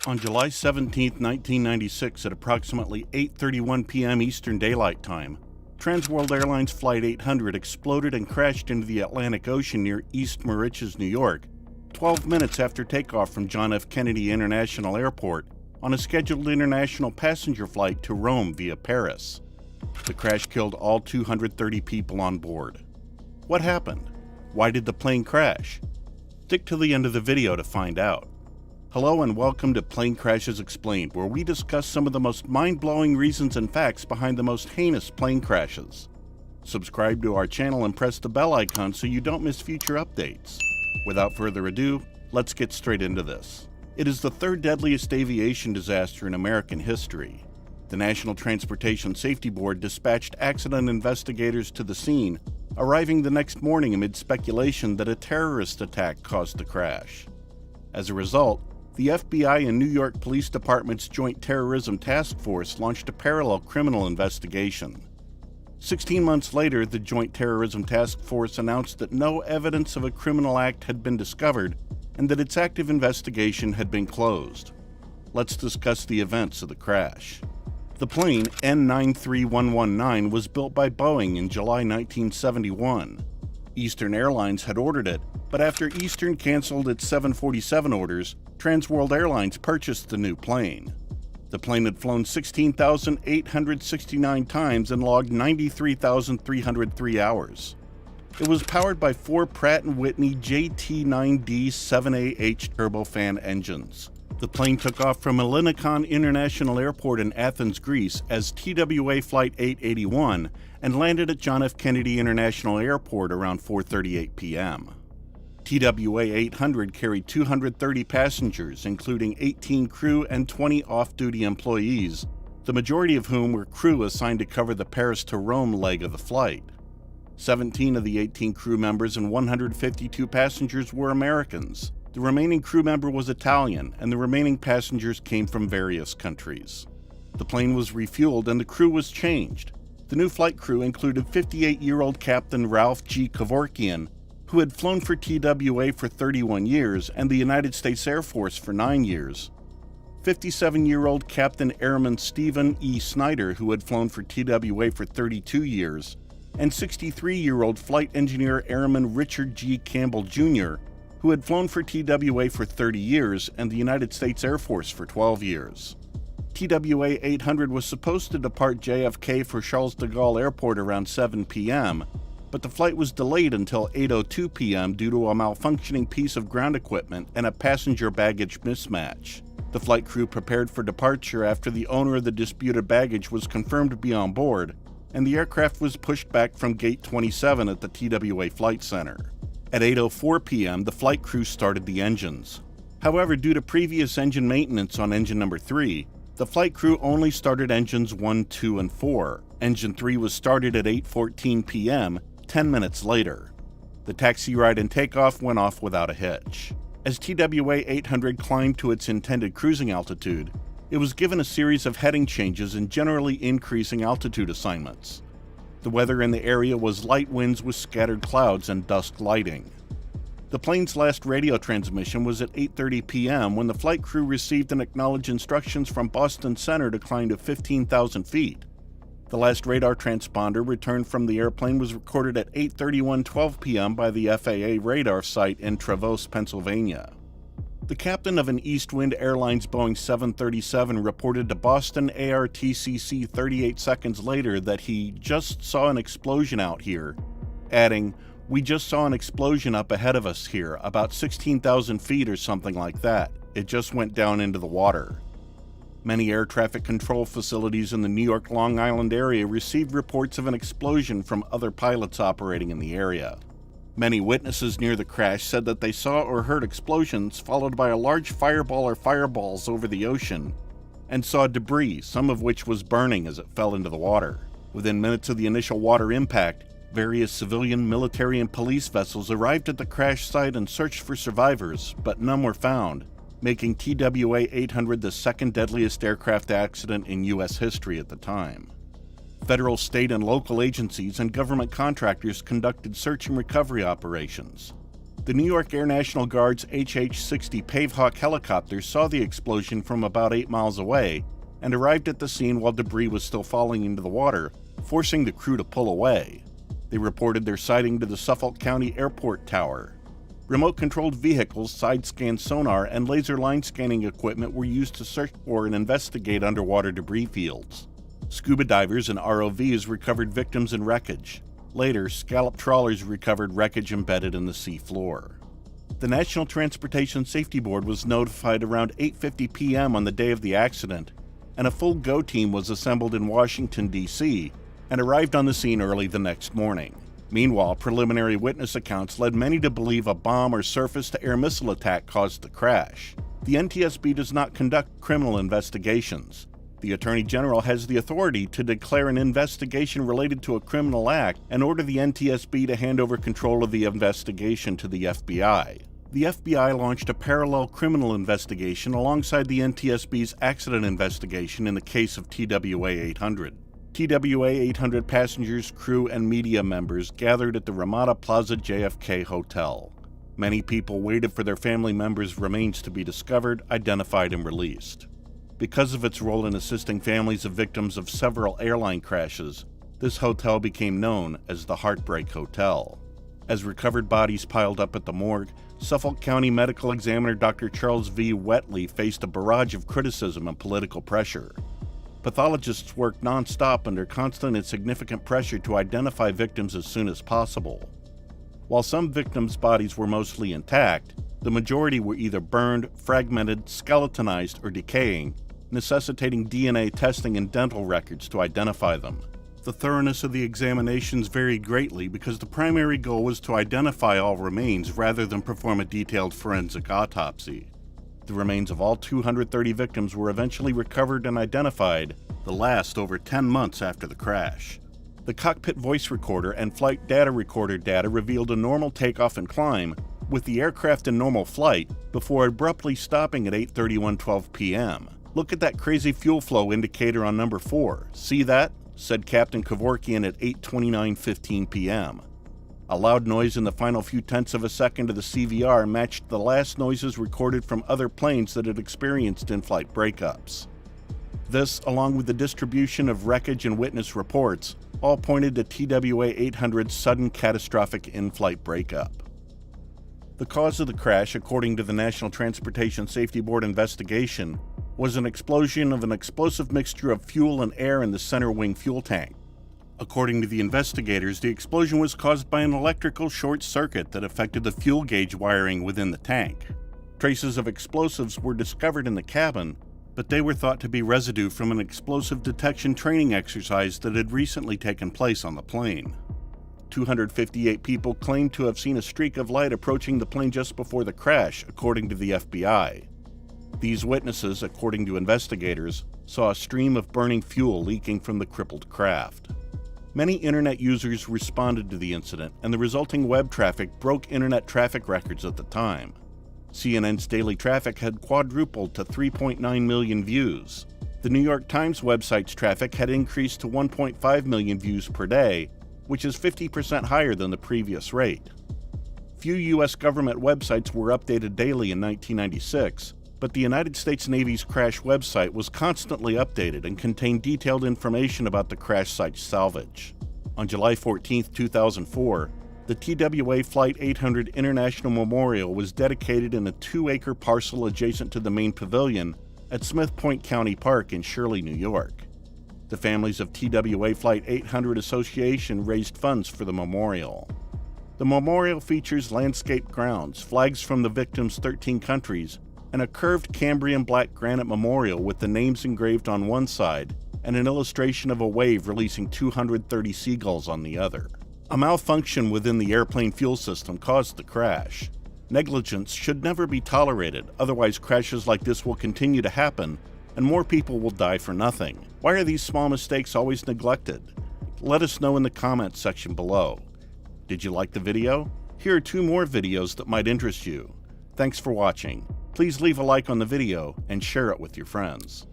On July 17, 1996, at approximately 8:31 p.m. Eastern Daylight Time, World Airlines Flight 800 exploded and crashed into the Atlantic Ocean near East Moriches, New York, 12 minutes after takeoff from John F. Kennedy International Airport on a scheduled international passenger flight to Rome via Paris. The crash killed all 230 people on board. What happened? Why did the plane crash? Stick to the end of the video to find out. Hello and welcome to Plane Crashes Explained, where we discuss some of the most mind-blowing reasons and facts behind the most heinous plane crashes. Subscribe to our channel and press the bell icon so you don't miss future updates. Without further ado, let's get straight into this. It is the third deadliest aviation disaster in American history. The National Transportation Safety Board dispatched accident investigators to the scene, arriving the next morning amid speculation that a terrorist attack caused the crash. As a result, the FBI and New York Police Department's Joint Terrorism Task Force launched a parallel criminal investigation. 16 months later, the Joint Terrorism Task Force announced that no evidence of a criminal act had been discovered and that its active investigation had been closed. Let's discuss the events of the crash. The plane, N93119, was built by Boeing in July 1971. Eastern Airlines had ordered it, but after Eastern canceled its 747 orders, World Airlines purchased the new plane. The plane had flown 16,869 times and logged 93,303 hours. It was powered by four Pratt & Whitney JT9D-7AH turbofan engines. The plane took off from Ellinikon International Airport in Athens, Greece as TWA Flight 881 and landed at John F. Kennedy International Airport around 4:38 p.m. TWA 800 carried 230 passengers, including 18 crew and 20 off-duty employees, the majority of whom were crew assigned to cover the Paris to Rome leg of the flight. 17 of the 18 crew members and 152 passengers were Americans. The remaining crew member was Italian, and the remaining passengers came from various countries. The plane was refueled and the crew was changed. The new flight crew included 58-year-old Captain Ralph G. Kevorkian, who had flown for TWA for 31 years and the United States Air Force for 9 years, 57-year-old Captain Airman Stephen E. Snyder, who had flown for TWA for 32 years, and 63-year-old Flight Engineer Airman Richard G. Campbell, Jr., who had flown for TWA for 30 years and the United States Air Force for 12 years. TWA 800 was supposed to depart JFK for Charles de Gaulle Airport around 7 p.m., but the flight was delayed until 8:02 p.m. due to a malfunctioning piece of ground equipment and a passenger baggage mismatch. The flight crew prepared for departure after the owner of the disputed baggage was confirmed to be on board, and the aircraft was pushed back from Gate 27 at the TWA Flight Center. At 8:04 p.m., the flight crew started the engines. However, due to previous engine maintenance on engine number 3, the flight crew only started engines 1, 2, and 4. Engine 3 was started at 8:14 p.m., 10 minutes later. The taxi ride and takeoff went off without a hitch. As TWA 800 climbed to its intended cruising altitude, it was given a series of heading changes and generally increasing altitude assignments. The weather in the area was light winds with scattered clouds and dusk lighting. The plane's last radio transmission was at 8:30 p.m. when the flight crew received and acknowledged instructions from Boston Center to climb to 15,000 feet. The last radar transponder returned from the airplane was recorded at 8:31:12 p.m. by the FAA radar site in Traverse, Pennsylvania. The captain of an East Wind Airlines Boeing 737 reported to Boston ARTCC 38 seconds later that he just saw an explosion out here, adding, "We just saw an explosion up ahead of us here, about 16,000 feet or something like that. It just went down into the water." Many air traffic control facilities in the New York Long Island area received reports of an explosion from other pilots operating in the area. Many witnesses near the crash said that they saw or heard explosions followed by a large fireball or fireballs over the ocean, and saw debris, some of which was burning as it fell into the water. Within minutes of the initial water impact, various civilian, military, and police vessels arrived at the crash site and searched for survivors, but none were found, making TWA 800 the second deadliest aircraft accident in U.S. history at the time. Federal, state, and local agencies and government contractors conducted search and recovery operations. The New York Air National Guard's HH-60 Pavehawk helicopter saw the explosion from about 8 miles away and arrived at the scene while debris was still falling into the water, forcing the crew to pull away. They reported their sighting to the Suffolk County Airport Tower. Remote-controlled vehicles, side-scan sonar, and laser line scanning equipment were used to search for and investigate underwater debris fields. Scuba divers and ROVs recovered victims and wreckage. Later, scallop trawlers recovered wreckage embedded in the sea floor. The National Transportation Safety Board was notified around 8:50 p.m. on the day of the accident, and a full GO team was assembled in Washington, D.C., and arrived on the scene early the next morning. Meanwhile, preliminary witness accounts led many to believe a bomb or surface-to-air missile attack caused the crash. The NTSB does not conduct criminal investigations. The Attorney General has the authority to declare an investigation related to a criminal act and order the NTSB to hand over control of the investigation to the FBI. The FBI launched a parallel criminal investigation alongside the NTSB's accident investigation in the case of TWA 800. TWA 800 passengers, crew, and media members gathered at the Ramada Plaza JFK Hotel. Many people waited for their family members' remains to be discovered, identified, and released. Because of its role in assisting families of victims of several airline crashes, this hotel became known as the Heartbreak Hotel. As recovered bodies piled up at the morgue, Suffolk County Medical Examiner Dr. Charles V. Whetley faced a barrage of criticism and political pressure. Pathologists worked non-stop under constant and significant pressure to identify victims as soon as possible. While some victims' bodies were mostly intact, the majority were either burned, fragmented, skeletonized, or decaying, necessitating DNA testing and dental records to identify them. The thoroughness of the examinations varied greatly because the primary goal was to identify all remains rather than perform a detailed forensic autopsy. The remains of all 230 victims were eventually recovered and identified, the last over 10 months after the crash. The cockpit voice recorder and flight data recorder data revealed a normal takeoff and climb, with the aircraft in normal flight, before abruptly stopping at 8:31:12 p.m. "Look at that crazy fuel flow indicator on number 4. See that?" said Captain Kevorkian at 8:29:15 p.m. A loud noise in the final few tenths of a second of the CVR matched the last noises recorded from other planes that had experienced in-flight breakups. This, along with the distribution of wreckage and witness reports, all pointed to TWA 800's sudden catastrophic in-flight breakup. The cause of the crash, according to the National Transportation Safety Board investigation, was an explosion of an explosive mixture of fuel and air in the center wing fuel tank. According to the investigators, the explosion was caused by an electrical short circuit that affected the fuel gauge wiring within the tank. Traces of explosives were discovered in the cabin, but they were thought to be residue from an explosive detection training exercise that had recently taken place on the plane. 258 people claimed to have seen a streak of light approaching the plane just before the crash, according to the FBI. These witnesses, according to investigators, saw a stream of burning fuel leaking from the crippled craft. Many internet users responded to the incident, and the resulting web traffic broke internet traffic records at the time. CNN's daily traffic had quadrupled to 3.9 million views. The New York Times website's traffic had increased to 1.5 million views per day, which is 50% higher than the previous rate. Few U.S. government websites were updated daily in 1996, but the United States Navy's crash website was constantly updated and contained detailed information about the crash site's salvage. On July 14, 2004, the TWA Flight 800 International Memorial was dedicated in a 2-acre parcel adjacent to the main pavilion at Smith Point County Park in Shirley, New York. The families of TWA Flight 800 Association raised funds for the memorial. The memorial features landscape grounds, flags from the victims' 13 countries, and a curved Cambrian black granite memorial with the names engraved on one side and an illustration of a wave releasing 230 seagulls on the other. A malfunction within the airplane fuel system caused the crash. Negligence should never be tolerated, otherwise crashes like this will continue to happen and more people will die for nothing. Why are these small mistakes always neglected? Let us know in the comments section below. Did you like the video? Here are 2 more videos that might interest you. Thanks for watching. Please leave a like on the video and share it with your friends.